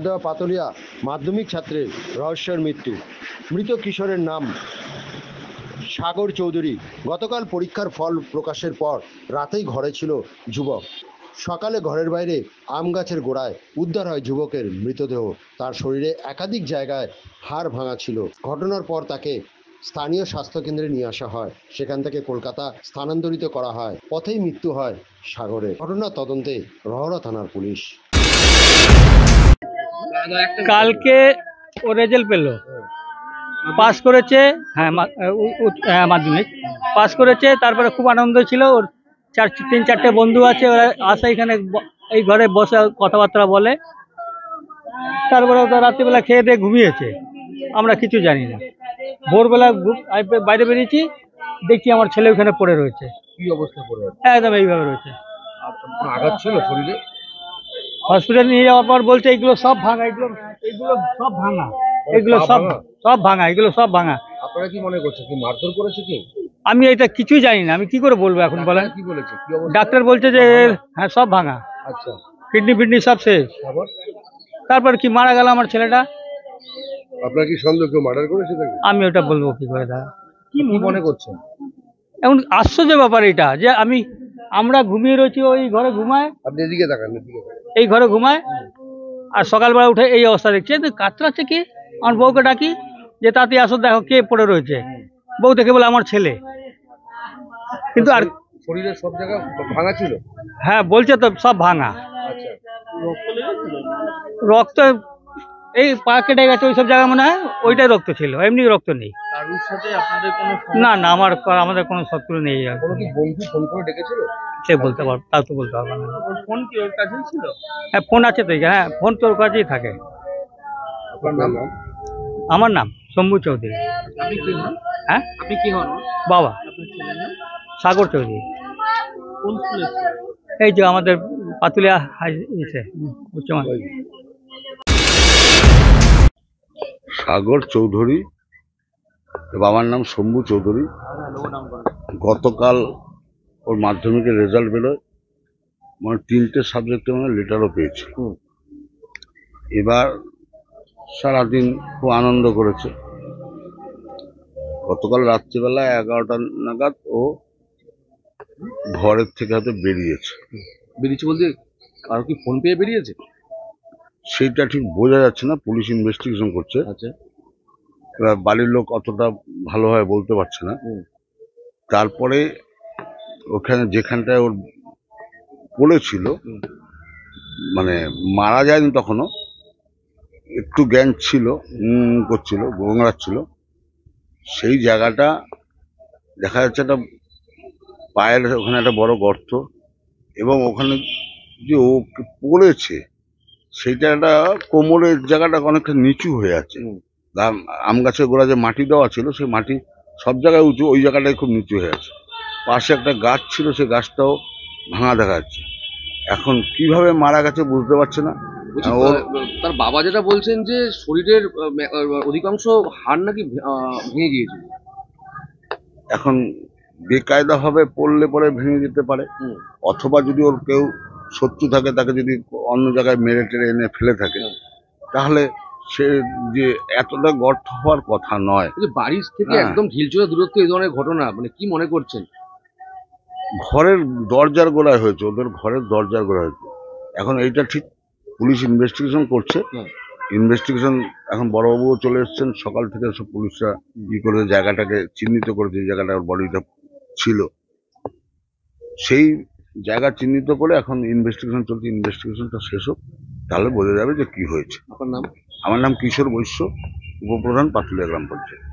ঝাড়দেওয়া পাতুলিয়া মাধ্যমিক ছাত্রের রহস্যের মৃত্যু। মৃত কিশোরের নাম সাগর চৌধুরী। গতকাল পরীক্ষার ফল প্রকাশের পর রাতেই ঘরে ছিল যুবক। সকালে ঘরের বাইরে আম গাছের গোড়ায় উদ্ধার হয় যুবকের মৃতদেহ। তার শরীরে একাধিক জায়গায় হাড় ভাঙা ছিল। ঘটনার পর তাকে স্থানীয় স্বাস্থ্যকেন্দ্রে নিয়ে আসা হয়। সেখান থেকে কলকাতা স্থানান্তরিত করা হয়। পথেই মৃত্যু হয় সাগরের। ঘটনার তদন্তে রহরা থানার পুলিশ। কালকে ও রেজাল্ট পেল, পাস করেছে। হ্যাঁ, মাধ্যমিক পাস করেছে। তারপরে খুব আনন্দ ছিল। ওর তিন চারটে বন্ধু আছে, ওরা আসে এখানে এই ঘরে বসে কথাবার্তা বলে। তারপরে তো রাত্রিবেলা খেয়ে দিয়ে ঘুমিয়েছে, আমরা কিছু জানি না। ভোরবেলা বাইরে বেরিয়েছি, দেখছি আমার ছেলে ওখানে পড়ে রয়েছে। কি অবস্থা পড়ে আছে? একদম এইভাবে রয়েছে। আঘাত ছিল শরীরে? হসপিটাল নিয়ে যাওয়ার পর বলছে এগুলো সব ভাঙা, এগুলো সব ভাঙা, এগুলো সব ভাঙা, এগুলো সব ভাঙা। আপনারা কি মনে করছেন, কি মারধর করেছে কেউ? আমি এটা কিছুই জানি না, আমি কি করে বলবো এখন বলেন। কি বলেছে? কি অবস্থা? ডাক্তার বলছে যে হ্যাঁ সব ভাঙা। আচ্ছা, কিডনি সব শেষ। তারপর কি মারা গেল আমার ছেলেটা। আপনার কি সন্দেহ কেউ মার্ডার করেছে নাকি? আমি ওটা বলবো কি করে? কি মনে করছেন? এখন আশ্চর্য ব্যাপার এটা যে আমরা ঘুমিয়ে রয়েছি, ওই ঘরে ঘুমায়। আপনি এদিকে তাকান, এদিকে এই ঘরে ঘুমায়, আর সকালবেলা উঠে এই অবস্থা দেখছে। কাতরাচ্ছে কে? আমার বউকে ডাকি যে তাতে আসো, দেখো কে পড়ে রয়েছে। বউ দেখে বলে আমার ছেলে। কিন্তু আর শরীরের সব জায়গা ভাঙা ছিল? হ্যাঁ বলছে তো সব ভাঙা। আচ্ছা, রক্ত এই পা কেটে গেছে, ওইসব জায়গা মনে হয় ওইটাই রক্ত ছিল, এমনি রক্ত নেই। কারোর সাথে আপনাদের কোনো? না, আমাদের কোনো শত্রু নেই। কোনো কি বন্ধু ফোন করে ডেকেছিল? সে বলতে পারবো, তা তো বলতে পারবো না। ওর ফোন কি ওর কাছেই ছিল? হ্যাঁ ফোন আছে তো, হ্যাঁ ফোন তোর কাছেই থাকে। আপনার নাম? আমার নাম শম্ভু চৌধুরী। আপনি কি হন? হ্যাঁ, আপনি কি হন? বাবা আপনার ছেলের নাম? সাগর চৌধুরী। কোন স্কুলে? এই যে আমাদের পাতুলিয়া উচ্চ মাধ্যমিক। সাগর চৌধুরী, বাবার নাম শম্ভু চৌধুরী। গতকাল ওর মাধ্যমিকের রেজাল্ট বেরোয়, মানে 3টে সাবজেক্টে মানে লেটারও পেয়েছে। এবার সারাদিন খুব আনন্দ করেছে। গতকাল রাত্রিবেলা 11টা নাগাদ ও ঘরের থেকে হয়তো বেরিয়েছে বলতে কারো কি ফোন পেয়ে বেরিয়েছে? সেইটা ঠিক বোঝা যাচ্ছে না, পুলিশ ইনভেস্টিগেশন করছে। আচ্ছা, এবার বাড়ির লোক অতটা ভালোভাবে বলতে পারছে না। তারপরে ওখানে যেখানটায় ওর পড়েছিল, মানে মারা যায়নি তখনও, একটু জ্ঞান ছিল, করছিল, গোংড়াচ্ছিল। সেই জায়গাটা দেখা যাচ্ছে একটা পায়ের ওখানে একটা বড় গর্ত, এবং ওখানে যে ও পড়েছে সেইটা একটা কোমরের জায়গাটা অনেকটা নিচু হয়ে আছে। আম গাছের গোড়া যে মাটি দেওয়া ছিল, সেই মাটি সব জায়গায় উঁচু, ওই জায়গাটাই খুব নিচু হয়ে আছে। পাশে একটা গাছ ছিল, সেই গাছটাও ভাঙা দেখা যাচ্ছে। এখন কিভাবে মারা গেছে বুঝতে পারছে না। তার বাবা যেটা বলছেন যে শরীরের অধিকাংশ হাড় নাকি ভেঙে গিয়েছে। এখন বেকায়দা ভাবে পড়লে পরে ভেঙে যেতে পারে, অথবা যদি ওর কেউ শত্রু থাকে, তাকে যদি অন্য জায়গায় মেরে টেরে এনে ফেলে থাকে, তাহলে সে যে এতটা গর্ত হওয়ার কথা নয়। বাড়ির থেকে একদম ঢিলচোড়া দূরত্ব এই ধরনের ঘটনা, মানে কি মনে করছেন? ঘরের দরজার গোড়ায় হয়েছে, ওদের ঘরের দরজার গোড়ায় হয়েছে। এখন এইটা ঠিক পুলিশ ইনভেস্টিগেশন করছে। ইনভেস্টিগেশন এখন বড়বাবুও চলে এসছেন, সকাল থেকে সব পুলিশরা করে জায়গাটাকে চিহ্নিত করেছে, যে জায়গাটা বডিটা ছিল, সেই জায়গা চিহ্নিত করে এখন ইনভেস্টিগেশন চলছে। ইনভেস্টিগেশনটা শেষ হোক, তাহলে বোঝা যাবে যে কি হয়েছে। আপনার নাম? আমার নাম কিশোর বৈশ্য, উপপ্রধান, পাতুলিয়া গ্রাম পঞ্চায়েত।